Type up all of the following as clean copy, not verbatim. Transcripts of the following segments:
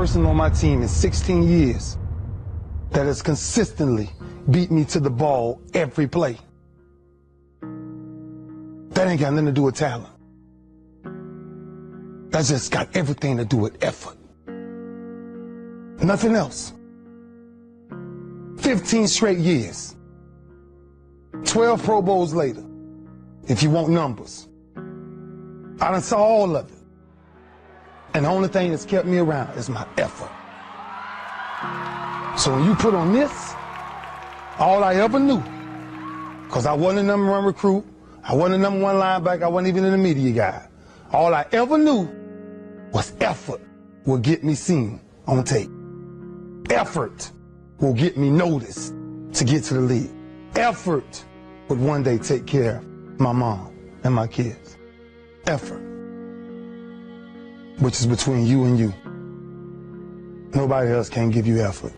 person on my team in 16 years that has consistently beat me to the ball every play. That ain't got nothing to do with talent. That's just got everything to do with effort. Nothing else. 15 straight years. 12 Pro Bowls later, if you want numbers. I done saw all of it. And the only thing that's kept me around is my effort. So when you put on this, all I ever knew, because I wasn't a number one recruit, I wasn't a number one linebacker, I wasn't even in the media guy. All I ever knew was effort will get me seen on tape. Effort will get me noticed to get to the league. Effort would one day take care of my mom and my kids. Effort. Which is between you and you. Nobody else can give you effort.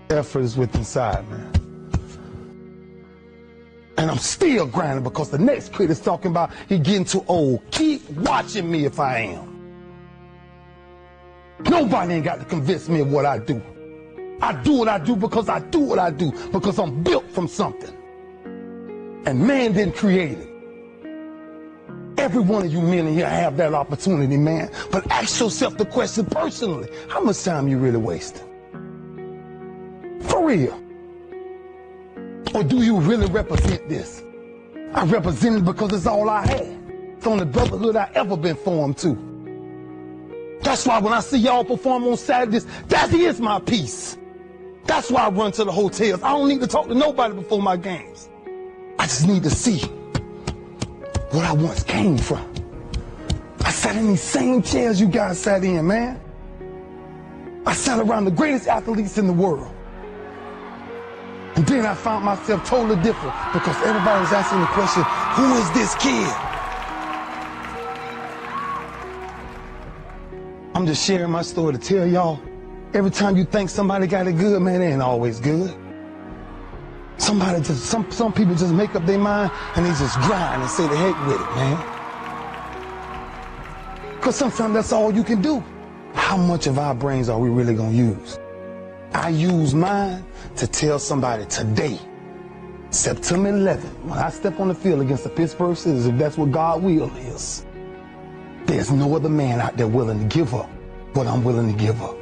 Effort is within inside, man. And I'm still grinding because the next kid is talking about he getting too old. Keep watching me if I am. Nobody ain't got to convince me of what I do. I do what I do because I do what I do, because I'm built from something. And man didn't create it. Every one of you men in here have that opportunity, man. But ask yourself the question personally, how much time you really wasting? For real. Or do you really represent this? I represent it because it's all I had. It's the only brotherhood I ever been formed to. That's why when I see y'all perform on Saturdays, that is my peace. That's why I run to the hotels. I don't need to talk to nobody before my games. I just need to see what I once came from. I sat in these same chairs you guys sat in, man. I sat around the greatest athletes in the world. And then I found myself totally different because everybody was asking the question, who is this kid? I'm just sharing my story to tell y'all, every time you think somebody got it good, man, it ain't always good. Some people just make up their mind and they just grind and say the heck with it, man. Because sometimes that's all you can do. How much of our brains are we really gonna use? I use mine to tell somebody today, September 11th, when I step on the field against the Pittsburgh Steelers, if that's what God's will is, there's no other man out there willing to give up what I'm willing to give up.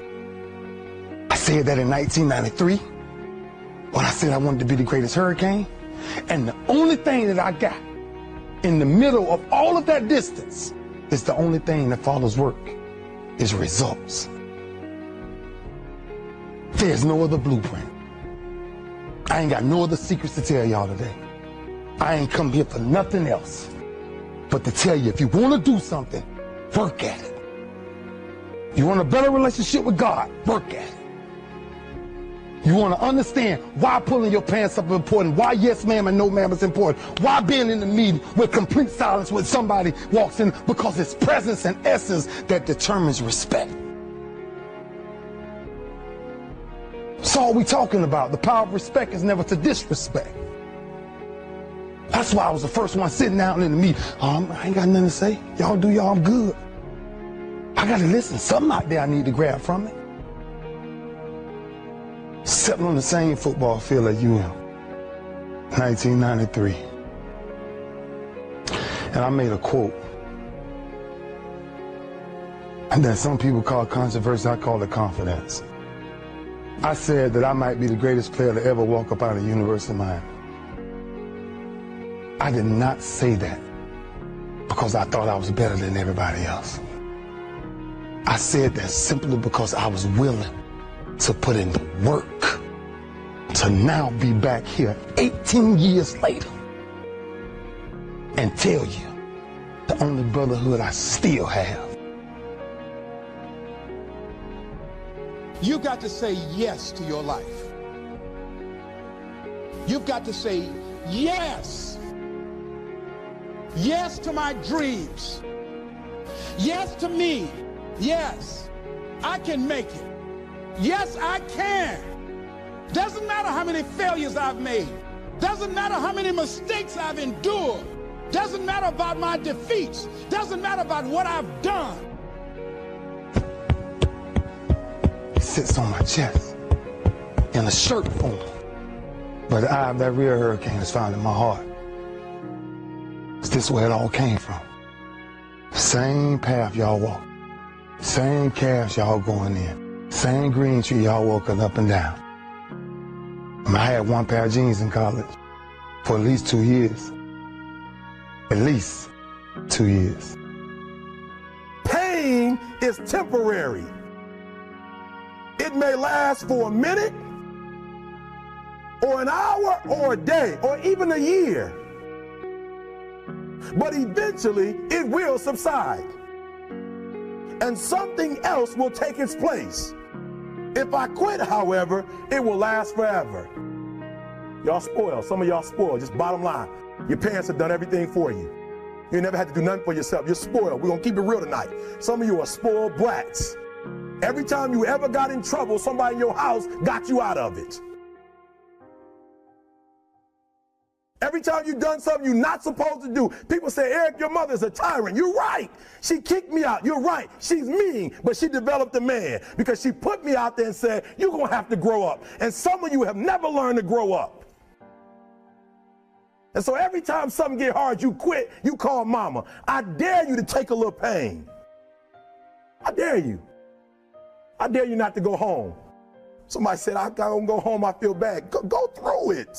I said that in 1993, when I said I wanted to be the greatest Hurricane, and the only thing that I got in the middle of all of that distance is the only thing that follows work, is results. There's no other blueprint. I ain't got no other secrets to tell y'all today. I ain't come here for nothing else but to tell you, if you want to do something, work at it. You want a better relationship with God, work at it. You want to understand why pulling your pants up is important, why yes ma'am and no ma'am is important, why being in the meeting with complete silence when somebody walks in, because it's presence and essence that determines respect. That's all we talking about. The power of respect is never to disrespect. That's why I was the first one sitting down in the meeting. I ain't got nothing to say. Y'all do y'all, I'm good. I got to listen. Something out there I need to grab from it. Sitting on the same football field as you in 1993. And I made a quote. And then some people call it controversy, I call it confidence. I said that I might be the greatest player to ever walk up out of the University of Miami. I did not say that because I thought I was better than everybody else. I said that simply because I was willing to put in the work to now be back here 18 years later and tell you the only brotherhood I still have. You've got to say yes to your life. You've got to say yes. Yes to my dreams. Yes to me. Yes, I can make it. Yes, I can. Doesn't matter how many failures I've made. Doesn't matter how many mistakes I've endured. Doesn't matter about my defeats. Doesn't matter about what I've done. sits on my chest in a shirt form. But the eye of that real hurricane is found in my heart. Is this where it all came from? Same path y'all walk. Same calves y'all going in. Same green tree y'all walking up and down. I had one pair of jeans in college for at least 2 years. At least 2 years. Pain is temporary. It may last for a minute, or an hour, or a day, or even a year. But eventually, it will subside. And something else will take its place. If I quit, however, it will last forever. Y'all spoiled. Some of y'all spoiled. Just bottom line. Your parents have done everything for you. You never had to do nothing for yourself. You're spoiled. We're going to keep it real tonight. Some of you are spoiled brats. Every time you ever got in trouble, somebody in your house got you out of it. Every time you've done something you're not supposed to do, people say, Eric, your mother's a tyrant. You're right. She kicked me out. You're right. She's mean, but she developed a man because she put me out there and said, you're going to have to grow up. And some of you have never learned to grow up. And so every time something get hard, you quit, you call mama. I dare you to take a little pain. I dare you. I dare you not to go home. Somebody said, I don't go home, I feel bad. Go through it.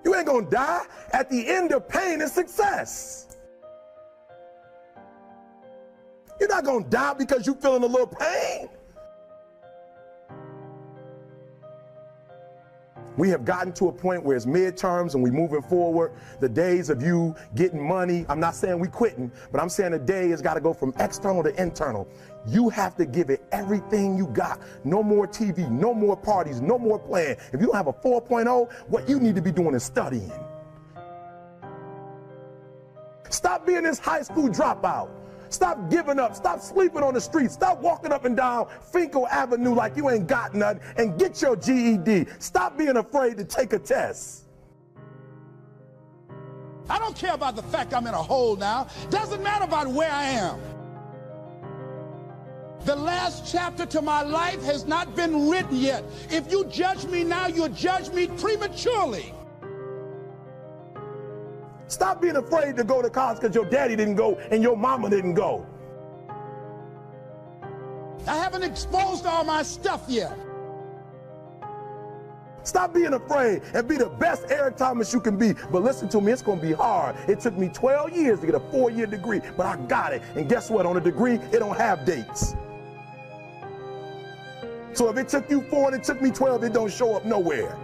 You ain't gonna die. At the end of pain is success. You're not gonna die because you're feeling a little pain. We have gotten to a point where it's midterms and we're moving forward. The days of you getting money, I'm not saying we quitting, but I'm saying the day has got to go from external to internal. You have to give it everything you got. No more TV, no more parties, no more playing. If you don't have a 4.0, what you need to be doing is studying. Stop being this high school dropout. Stop giving up. Stop sleeping on the street. Stop walking up and down Finkel Avenue like you ain't got nothing, and get your GED. Stop being afraid to take a test. I don't care about the fact I'm in a hole now. Doesn't matter about where I am. The last chapter to my life has not been written yet. If you judge me now, you'll judge me prematurely. Stop being afraid to go to college because your daddy didn't go and your mama didn't go. I haven't exposed all my stuff yet. Stop being afraid and be the best Eric Thomas you can be. But listen to me, it's going to be hard. It took me 12 years to get a 4-year degree, but I got it. And guess what? On a degree, it don't have dates. So if it took you 4 and it took me 12, it don't show up nowhere.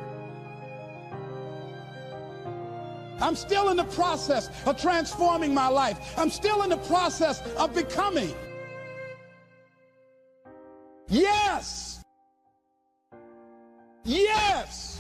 I'm still in the process of transforming my life. I'm still in the process of becoming. Yes. Yes.